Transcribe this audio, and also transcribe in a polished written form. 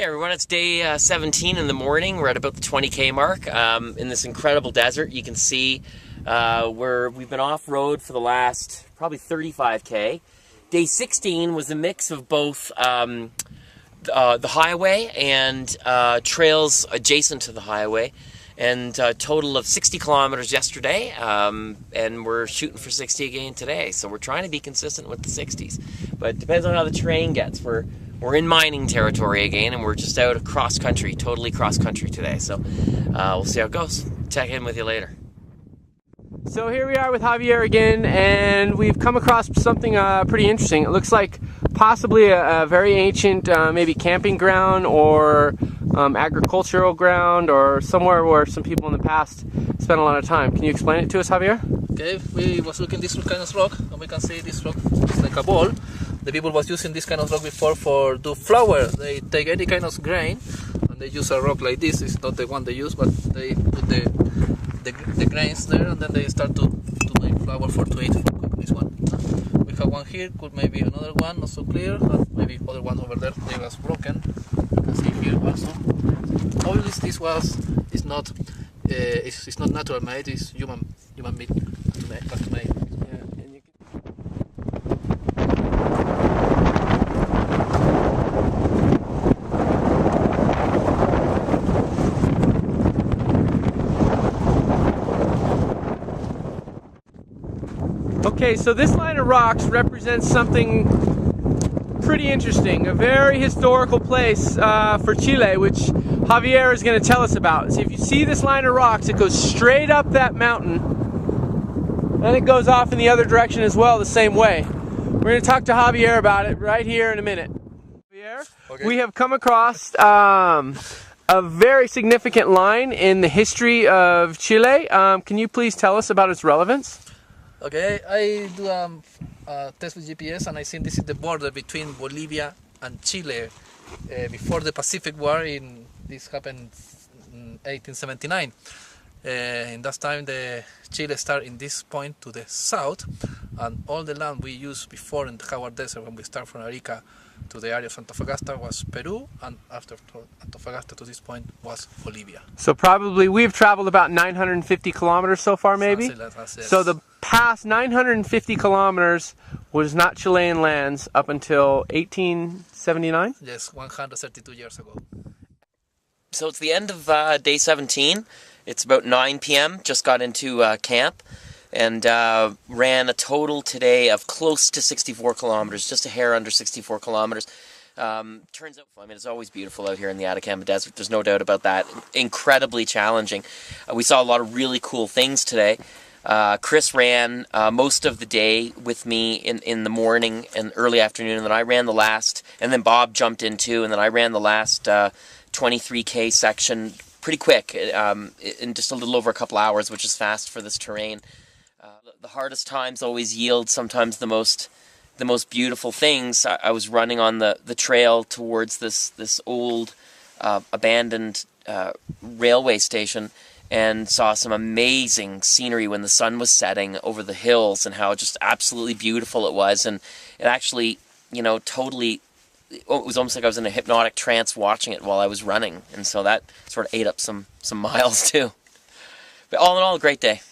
Hey everyone, it's day 17 in the morning. We're at about the 20K mark in this incredible desert. You can see we've been off-road for the last probably 35K. Day 16 was a mix of both the highway and trails adjacent to the highway, and a total of 60 kilometers yesterday, and we're shooting for 60 again today. So we're trying to be consistent with the 60s, but it depends on how the terrain gets. We're in mining territory again, and we're just out cross country, totally cross country today. So we'll see how it goes. Check in with you later. So here we are with Javier again, and we've come across something pretty interesting. It looks like possibly a very ancient maybe camping ground or agricultural ground, or somewhere where some people in the past spent a lot of time. Can you explain it to us, Javier? Okay, we was looking this kind of rock, and we can see this rock is like a ball. The people was using this kind of rock before for do flour. They take any kind of grain and they use a rock like this. It's not the one they use, but they put the grains there, and then they start to make flour for to eat. For this one, we have one here. Could maybe another one, not so clear, and maybe other ones over there. They was broken. You can see here also. Obviously, this was it's not natural made. It's human made. Okay, so this line of rocks represents something pretty interesting, a very historical place for Chile, which Javier is going to tell us about. So if you see this line of rocks, it goes straight up that mountain, and it goes off in the other direction as well, the same way. We're going to talk to Javier about it right here in a minute. Javier, okay. We have come across a very significant line in the history of Chile. Can you please tell us about its relevance? Okay, I do a test with GPS, and I think this is the border between Bolivia and Chile. Before the Pacific War, this happened in 1879. In that time, the Chile started in this point to the south, and all the land we used before in the Howard Desert, when we start from Arica to the area of Antofagasta, was Peru, and after Antofagasta to this point was Bolivia. So probably we've traveled about 950 kilometers so far, maybe? So the past 950 kilometers was not Chilean lands up until 1879? Yes, 132 years ago. So it's the end of day 17. It's about 9 p.m. Just got into camp and ran a total today of close to 64 kilometers, just a hair under 64 kilometers. Turns out, I mean, it's always beautiful out here in the Atacama Desert. There's no doubt about that. Incredibly challenging. We saw a lot of really cool things today. Chris ran most of the day with me in the morning and early afternoon, and then I ran the last, and then Bob jumped in too, and then I ran the last 23K section pretty quick, in just a little over a couple hours, which is fast for this terrain. The hardest times always yield sometimes the most beautiful things. I was running on the trail towards this old abandoned railway station, and saw some amazing scenery when the sun was setting over the hills, and how just absolutely beautiful it was. And it actually, totally, it was almost like I was in a hypnotic trance watching it while I was running. And so that sort of ate up some miles too. But all in all, a great day.